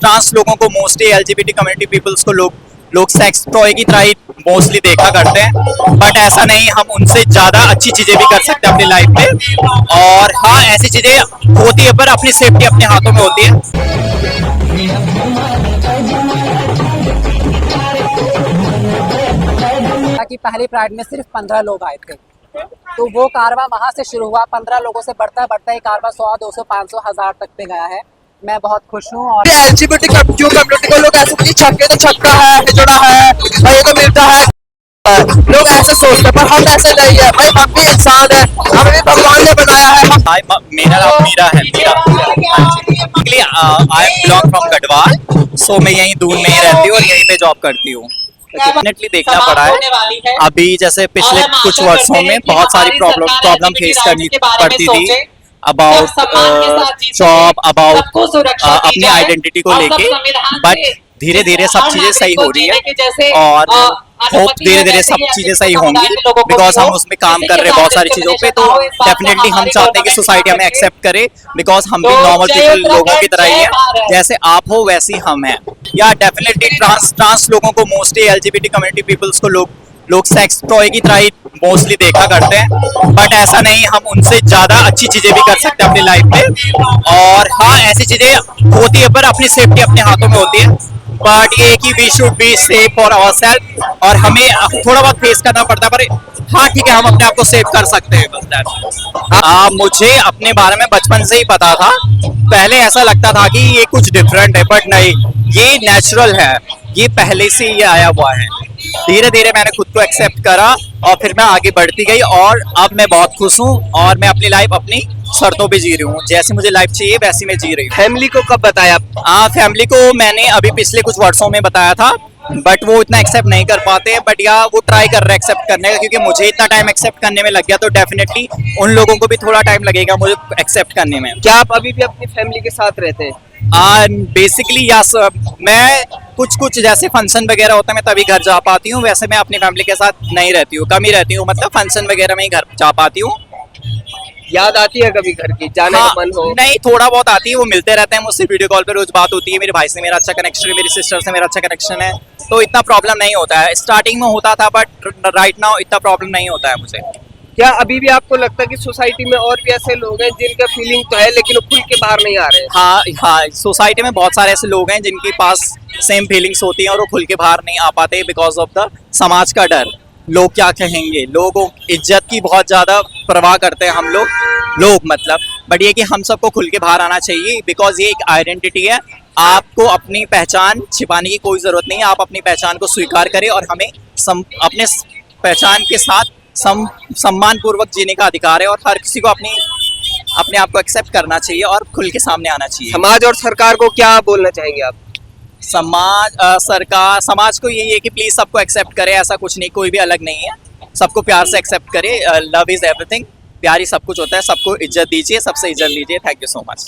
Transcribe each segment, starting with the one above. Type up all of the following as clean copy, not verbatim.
Trans लोगों को mostly LGBT community peoples को लोग सेक्स टॉय की तरह ही मोस्टली देखा करते हैं, बट ऐसा नहीं, हम उनसे ज़्यादा अच्छी चीज़ें भी कर सकते हैं अपनी लाइफ में। और हाँ, ऐसी चीज़ें होती है पर अपनी सेफ्टी अपने हाथों में होती है। कि पहली प्राइड में सिर्फ 15 लोग आए थे, तो वो कारवां वहाँ से शुरू हुआ। 15 लोगों से बढ़ता बढ़ता ये कारवां 100, 200, 500, 1000 तक पे गया है। मैं बहुत खुश हूँ। और एलजीबीटी कम्युनिटी को लोग ऐसे बोलते छक्के तो छक्का है, हिजड़ा है, भाई को मिलता है, लोग ऐसे सोचते हैं, पर हम ऐसे नहीं है भाई। हम भी इंसान है, हमें भी भगवान ने बनाया है। मेरा नाम मीरा है। I am belong from Garhwal, so मैं यहीं दून में ही रहती हूँ और यहीं पे जॉब करती हूँ। डेफिनेटली देखना पड़ा है अभी, जैसे पिछले कुछ वर्षों में बहुत सारी प्रॉब्लम फेस करनी पड़ती थी अबाउट जॉब, अबाउट अपनी आइडेंटिटी को लेके, बट धीरे धीरे सब चीजें सही हो रही है और होप धीरे धीरे सब चीजें सही होंगी, बिकॉज हम उसमें काम कर रहे हैं बहुत सारी चीजों पे। तो डेफिनेटली हम चाहते हैं कि सोसाइटी हमें एक्सेप्ट करे, बिकॉज हम भी नॉर्मल पीपल लोगों की तरह ही है, जैसे आप हो वैसे ही हम हैं। या डेफिनेटली ट्रांस लोगों को मोस्टली एलजीबीटी कम्युनिटी पीपल्स को लोग सेक्स टॉय की तरह ही मोस्टली देखा करते हैं, बट ऐसा नहीं, हम उनसे ज़्यादा अच्छी चीज़ें भी कर सकते हैं अपनी लाइफ में। और हाँ, ऐसी चीज़ें होती है पर अपनी सेफ्टी अपने हाथों में होती है। बट ये कि we should be safe for ourselves, और हमें थोड़ा बहुत फेस करना पड़ता है, पर हाँ ठीक है, हम अपने आप को सेव कर सकते हैं बस दैट। मुझे अपने बारे में बचपन से ही पता था। पहले ऐसा लगता था कि ये कुछ डिफरेंट है, बट नहीं, ये नेचुरल है, ये पहले से ही आया हुआ है। धीरे धीरे मैंने खुद को एक्सेप्ट करा और फिर मैं आगे बढ़ती गई, और अब मैं बहुत खुश हूँ और मैं अपनी लाइफ अपनी शर्तों पे जी रही हूँ। जैसी मुझे लाइफ चाहिए वैसी मैं जी रही हूँ। फैमिली को कब बताया? फैमिली को मैंने अभी पिछले कुछ वर्षों में बताया था, बट वो इतना एक्सेप्ट नहीं कर पाते, बट या वो ट्राई कर रहे हैं एक्सेप्ट करने का, क्योंकि मुझे इतना टाइम एक्सेप्ट करने में लग गया, तो डेफिनेटली उन लोगों को भी थोड़ा टाइम लगेगा मुझे एक्सेप्ट करने में। क्या आप अभी भी अपनी फैमिली के साथ रहते हैं? बेसिकली यस, मैं कुछ जैसे फंक्शन वगैरह होता है मैं तभी घर जा पाती हूँ, वैसे मैं अपनी फैमिली के साथ नहीं रहती हूँ, कम ही रहती हूँ, मतलब फंक्शन वगैरह में ही घर जा पाती हूँ। याद आती है कभी घर की, जाने हाँ, का मन हो? नहीं, थोड़ा बहुत आती है, वो मिलते रहते हैं मुझसे, वीडियो कॉल पे रोज बात होती है। मेरे भाई से मेरा अच्छा कनेक्शन है, मेरी सिस्टर से मेरा अच्छा कनेक्शन है, तो इतना प्रॉब्लम नहीं होता है। स्टार्टिंग में होता था, बट राइट नाउ इतना प्रॉब्लम नहीं होता है मुझे। क्या अभी भी आपको लगता है कि सोसाइटी में और भी ऐसे लोग हैं जिनका फीलिंग तो है लेकिन वो खुल के बाहर नहीं आ रहे हैं? हाँ, सोसाइटी में बहुत सारे ऐसे लोग हैं जिनके पास सेम फीलिंग्स होती हैं और वो खुल के बाहर नहीं आ पाते बिकॉज ऑफ द समाज का डर। लोग क्या कहेंगे, लोगों इज्जत की बहुत ज़्यादा परवाह करते हैं हम लोग मतलब, बट ये कि हम सबको खुल के बाहर आना चाहिए, बिकॉज ये एक आइडेंटिटी है। आपको अपनी पहचान छिपाने की कोई ज़रूरत नहीं है, आप अपनी पहचान को स्वीकार करें और हमें अपने पहचान के साथ सम्मान पूर्वक जीने का अधिकार है, और हर किसी को अपने आप को एक्सेप्ट करना चाहिए और खुल के सामने आना चाहिए। समाज और सरकार को क्या बोलना चाहेंगे आप? समाज को यही है कि प्लीज सबको एक्सेप्ट करे, ऐसा कुछ नहीं, कोई भी अलग नहीं है, सबको प्यार से एक्सेप्ट करे। लव इज एवरीथिंग, प्यार ही सब कुछ होता है, सबको इज्जत दीजिए, सबसे इज्जत लीजिए। Thank you so much.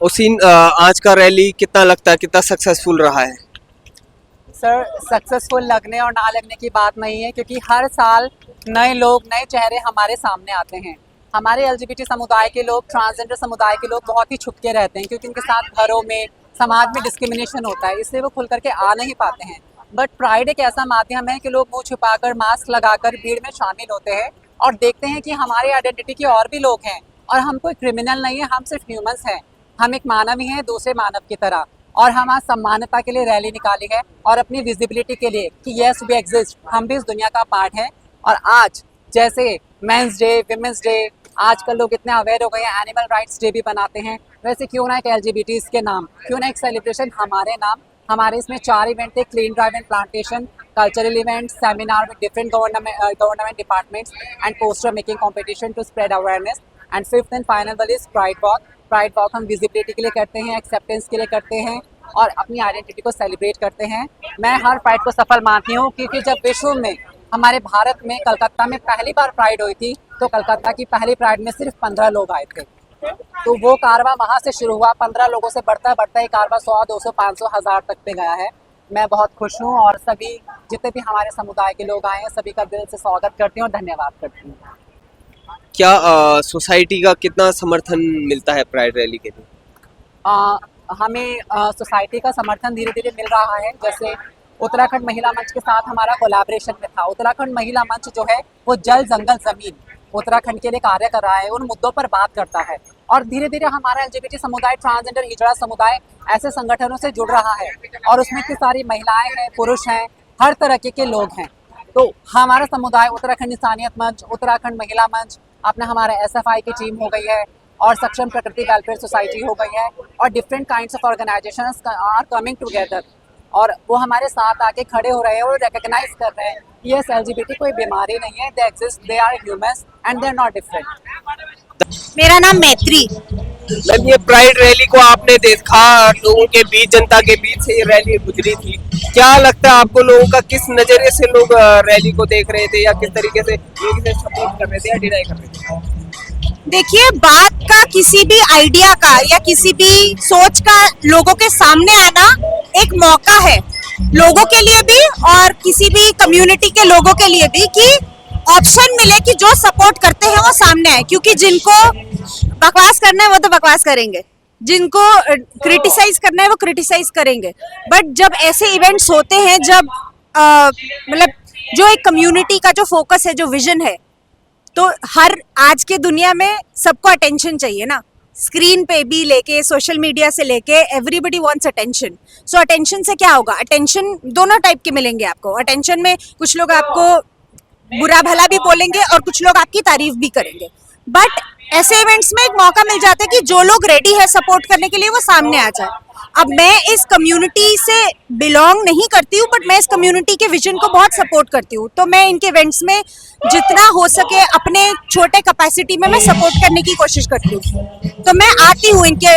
ओसिन, आज का रैली कितना लगता है, कितना सक्सेसफुल रहा है? सर, सक्सेसफुल लगने और ना लगने की बात नहीं है, क्योंकि हर साल नए लोग, नए चेहरे हमारे सामने आते हैं। हमारे एलजीबीटी समुदाय के लोग, ट्रांसजेंडर समुदाय के लोग बहुत ही छुप के रहते हैं, क्योंकि उनके साथ घरों में, समाज में डिस्क्रिमिनेशन होता है, इसलिए वो खुल करके आ नहीं पाते हैं। बट प्राइड एक ऐसा माध्यम है कि लोग मुंह छुपाकर, मास्क लगाकर भीड़ में शामिल होते हैं और देखते हैं कि हमारे आइडेंटिटी के और भी लोग हैं, और हम कोई क्रिमिनल नहीं है, हम सिर्फ ह्यूमंस हैं। हम एक मानव ही हैं, दूसरे मानव की तरह। और हम आज सम्मानता के लिए रैली निकाली है और अपनी विजिबिलिटी के लिए कि येस वी एग्जिस्ट, हम भी इस दुनिया का पार्ट है। और आज जैसे मेंस डे, विमेंस डे, आजकल लोग इतने अवेयर हो गए हैं, एनिमल राइट्स डे भी बनाते हैं, वैसे क्यों ना एक एलजीबीटीज के नाम, क्यों ना एक सेलिब्रेशन हमारे नाम। हमारे इसमें 4 इवेंट थे: clean drive and plantation, cultural event, seminar with different government departments and poster making competition to spread awareness, and 5th and final one is pride walk. Pride walk हम विजिबिलिटी के लिए करते हैं, एक्सेप्टेंस के लिए करते हैं और अपनी आइडेंटिटी को सेलिब्रेट करते हैं। मैं हर प्राइड को सफल मानती हूँ, क्योंकि जब विश्व में, हमारे भारत में, कलकत्ता में पहली बार प्राइड हुई थी, तो कलकत्ता की पहली प्राइड में सिर्फ 15 लोग आए थे, तो वो कारवां वहाँ से शुरू हुआ। 15 लोगों से बढ़ता बढ़ता ये कारवां 100, 200, 500, 1000 तक पे गया है। मैं बहुत खुश हूँ और सभी जितने भी हमारे समुदाय के लोग आए हैं, सभी का दिल से स्वागत करती हूँ और धन्यवाद करती हूँ। क्या सोसाइटी का कितना समर्थन मिलता है प्राइड रैली के लिए? हमें सोसाइटी का समर्थन धीरे धीरे मिल रहा है। जैसे उत्तराखंड महिला मंच के साथ हमारा कोलैबोरेशन में था। उत्तराखंड महिला मंच जो है वो जल जंगल जमीन उत्तराखंड के लिए कार्य कर रहा है, उन मुद्दों पर बात करता है और धीरे धीरे हमारा एलजीबीटी समुदाय, ट्रांसजेंडर, हिजड़ा समुदाय ऐसे संगठनों से जुड़ रहा है और उसमें इतनी सारी महिलाएं हैं, पुरुष हैं, हर तरह के लोग हैं। तो हमारा समुदाय उत्तराखंड इंसानियत मंच, उत्तराखंड महिला मंच, अपना हमारा SFI की टीम हो गई है और सक्षम प्रकृति वेलफेयर सोसाइटी हो गई है और different kinds of organisations are coming together और वो हमारे साथ आके खड़े हो रहे हैं और रिकॉग्नाइज कर रहे हैं कि ये एलजीबीटी कोई बीमारी नहीं है, they exist, they are humans and they are not different. मेरा नाम मैत्री। मैम, ये प्राइड रैली को आपने देखा, लोगों के बीच, जनता के बीच से ये रैली गुजरी थी, क्या लगता है आपको लोगों का किस नजरिए से लोग रैली को देख रहे थे या किस तरीके से सपोर्ट कर रहे थे या डिनाई कर रहे थे? देखिए, बात का किसी भी आइडिया का या किसी भी सोच का लोगों के सामने आना एक मौका है, लोगों के लिए भी और किसी भी कम्युनिटी के लोगों के लिए भी, कि ऑप्शन मिले कि जो सपोर्ट करते हैं वो सामने आए। क्योंकि जिनको बकवास करना है वो तो बकवास करेंगे, जिनको क्रिटिसाइज करना है वो क्रिटिसाइज करेंगे, बट जब ऐसे इवेंट्स होते हैं, जब मतलब जो एक कम्युनिटी का जो फोकस है, जो विजन है, तो हर आज के दुनिया में सबको अटेंशन चाहिए ना, स्क्रीन पे भी लेके सोशल मीडिया से लेके एवरीबडी वांट्स अटेंशन। सो अटेंशन से क्या होगा, अटेंशन दोनों टाइप के मिलेंगे आपको। अटेंशन में कुछ लोग आपको बुरा भला भी बोलेंगे और कुछ लोग आपकी तारीफ भी करेंगे, बट ऐसे इवेंट्स में एक मौका मिल जाता है कि जो लोग रेडी है सपोर्ट करने के लिए वो सामने आ जाए। अब मैं इस कम्युनिटी से बिलोंग नहीं करती हूँ, बट मैं इस कम्युनिटी के विजन को बहुत सपोर्ट करती हूँ, तो मैं इनके इवेंट्स में जितना हो सके अपने छोटे कैपेसिटी में मैं सपोर्ट करने की कोशिश करती हूँ। तो मैं आती हूँ इनके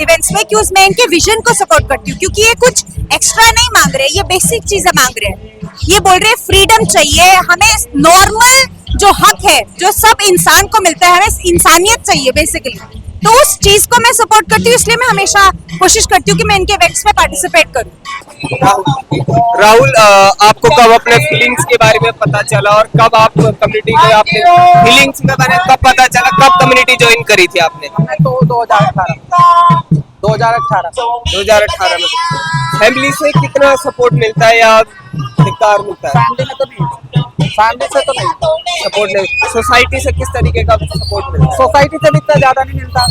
इवेंट्स में क्यों, मैं इनके विजन को सपोर्ट करती हूँ, क्योंकि ये कुछ एक्स्ट्रा नहीं मांग रहे, ये बेसिक चीजें मांग रहे हैं। ये बोल रहे हैं फ्रीडम चाहिए हमें, नॉर्मल जो हक है जो सब इंसान को मिलता है, हमें इंसानियत चाहिए बेसिकली। तो उस चीज को मैं सपोर्ट करती हूँ, इसलिए मैं हमेशा कोशिश करती हूँ कि मैं इनके इवेंट्स में पार्टिसिपेट करूँ। राहुल, आपको कब अपने फीलिंग्स के बारे में पता चला और कब आप कम्युनिटी में आपने फीलिंग्स के बारे में कब पता चला, कब कम्युनिटी ज्वाइन करी थी आपने? हमने तो 2018 में। फैमिली से कितना सपोर्ट मिलता है या धिक्कार मिलता है? फैमिली में तो नहीं, फैमिली से तो नहीं सपोर्ट नहीं, सोसाइटी से किस तरीके का सपोर्ट मिलता है? सोसाइटी से भी इतना ज्यादा नहीं मिलता,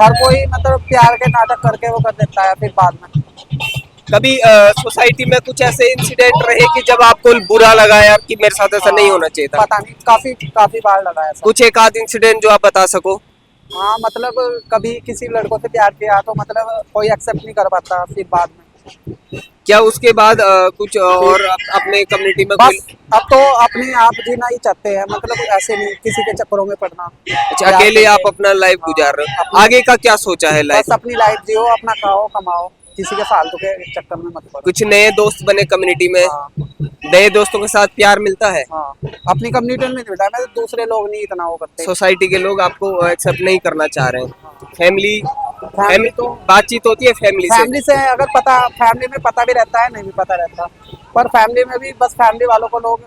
हर कोई मतलब प्यार के नाटक करके वो कर देता है फिर बाद में। कभी सोसाइटी में कुछ ऐसे इंसिडेंट रहे कि जब आपको बुरा लगा यार कि मेरे साथ ऐसा नहीं होना चाहिए था? पता नहीं, काफी बार लगा है ऐसा। कुछ एक आध इंसिडेंट जो आप बता सको? हाँ, मतलब कभी किसी लड़कों से प्यार किया तो मतलब कोई एक्सेप्ट नहीं कर पाता, फिर बाद में क्या उसके बाद कुछ और अपने कम्युनिटी में बस अब तो अपने आप जीना ही चाहते हैं, मतलब ऐसे नहीं किसी के चक्करों में पड़ना। अच्छा, अकेले आप अपना लाइफ गुजार रहे हो, आगे का क्या सोचा है लाइफ? बस अपनी लाइफ जियो, अपना खाओ कमाओ, किसी के फालतू के चक्कर में मत पड़ो। कुछ नए दोस्त बने कम्युनिटी में? हाँ। नए दोस्तों के साथ प्यार मिलता है? हाँ, अपनी कम्युनिटी में नहीं मिलता है, मैं तो दूसरे लोग नहीं इतना वो करते। सोसाइटी के लोग आपको एक्सेप्ट नहीं करना चाह रहे हैं? फैमिली तो बातचीत होती है फैमिली से अगर पता, फैमिली में पता भी रहता है, नहीं भी पता रहता, पर फैमिली में भी बस फैमिली वालों को लोग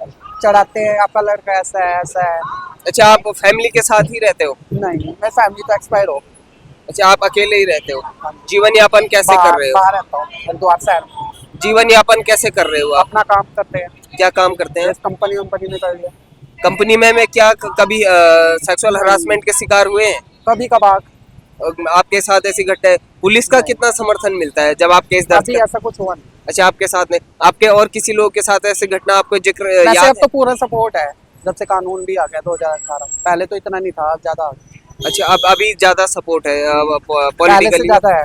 चढ़ाते हैं, आपका लड़का ऐसा है ऐसा है। अच्छा, आप फैमिली के साथ ही रहते हो? नहीं, मैं फैमिली तो एक्सपायर हो। अच्छा, आप अकेले ही रहते हो? जीवन यापन कैसे कर रहे हो? बाहर रहता हूँ, हरिद्वार शहर में। जीवन यापन कैसे कर रहे हो आप? अपना काम करते हैं। क्या काम करते हैं? कंपनी में कर लिया। कंपनी में क्या कभी सेक्सुअल हरासमेंट के शिकार हुए हैं? कभी कभार। आपके साथ ऐसी घटना है? पुलिस का कितना समर्थन मिलता है जब आप केस दर्ज अभी ऐसा कुछ हुआ नहीं। अच्छा, आपके साथ नहीं, आपके और किसी लोग के साथ ऐसी घटना आपको जिक्र वैसे याद अब तो पूरा सपोर्ट है, जब से कानून भी आ गया 2018, पहले तो इतना नहीं था, अब ज्यादा आ गया। अच्छा, अब अभी ज्यादा सपोर्ट है पहले से पॉलिटिकली? ज्यादा है।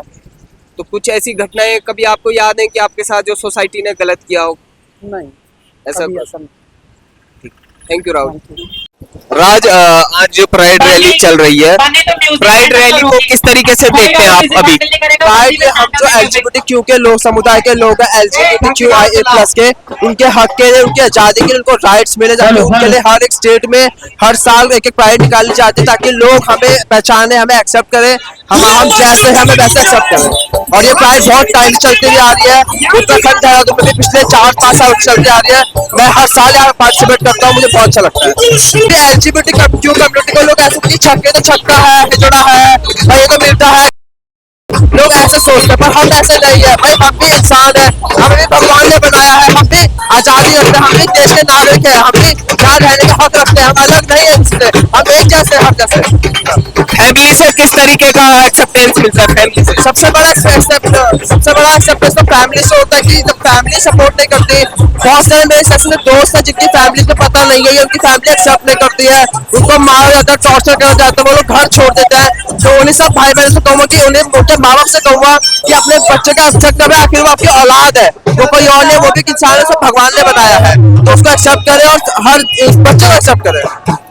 तो कुछ ऐसी घटनाएं कभी आपको याद है कि आपके साथ जो सोसाइटी ने गलत किया हो? नहीं, ऐसा अभी कुछ? ऐसा नहीं। Thank you Rahul. Thank you। राज, आज जो प्राइड रैली चल रही है, प्राइड रैली को किस तरीके से देखते हैं आप अभी? प्राइड हम जो LGBTQ के लोग, समुदाय के लोग हैं, LGBTQIA+ के, उनके हक के लिए, उनकी आजादी के लिए उनको राइट्स मिले जाते हैं, उनके लिए हर एक स्टेट में हर साल एक एक प्राइड निकाली जाती है ताकि लोग हमें पहचाने, हमें एक्सेप्ट करें, हम जैसे हैं हमें वैसे एक्सेप्ट करें। और ये प्राइड बहुत टाइम चलती हुई आ रही है, उत्तराखंड देहरादून में भी पिछले 4-5 साल चलती आ रही है। मैं हर साल यहाँ पार्टिसिपेट करता हूँ, मुझे बहुत अच्छा लगता है। LGBTQ कम्युनिटी को लोग ऐसे नहीं, छक्के तो छक्का है, हिजड़ा है, ये तो मिलता है, लोग ऐसे सोचते हैं, पर हम ऐसे नहीं है भाई। हम भी इंसान है, हमें भी भगवान ने बनाया है, हम भी आजादी रखते हैं, हम भी देश के नागरिक है, हम भी यहाँ रहने का हक रखते हैं, हम अलग नहीं है इससे, हम एक जैसे हर जैसे। फैमिली से किस तरीके का एक्सेप्टेंस मिलता है फैमिली से? सबसे बड़ा एक्सेप्टेंस तो फैमिली से होता है कि जब फैमिली सपोर्ट नहीं करती, बहुत सारे मेरे सेक्शन में दोस्त हैं जिनकी फैमिली को पता नहीं है, उनकी फैमिली एक्सेप्ट नहीं करती है, उनको मारा जाता है, टॉर्चर करा जाता है, वो लोग घर छोड़ देते हैं। तो उन्हीं सब भाई बहन से कहूँगा कि उन्हें उनके माँ बाप से कहूँगा कि अपने बच्चे का एक्सेप्ट करें, आखिर वो आपकी औलाद है, वो कोई और नहीं, वो भी इंसान है, सब भगवान ने बनाया है, तो उसको एक्सेप्ट करें और हर बच्चे को एक्सेप्ट करें।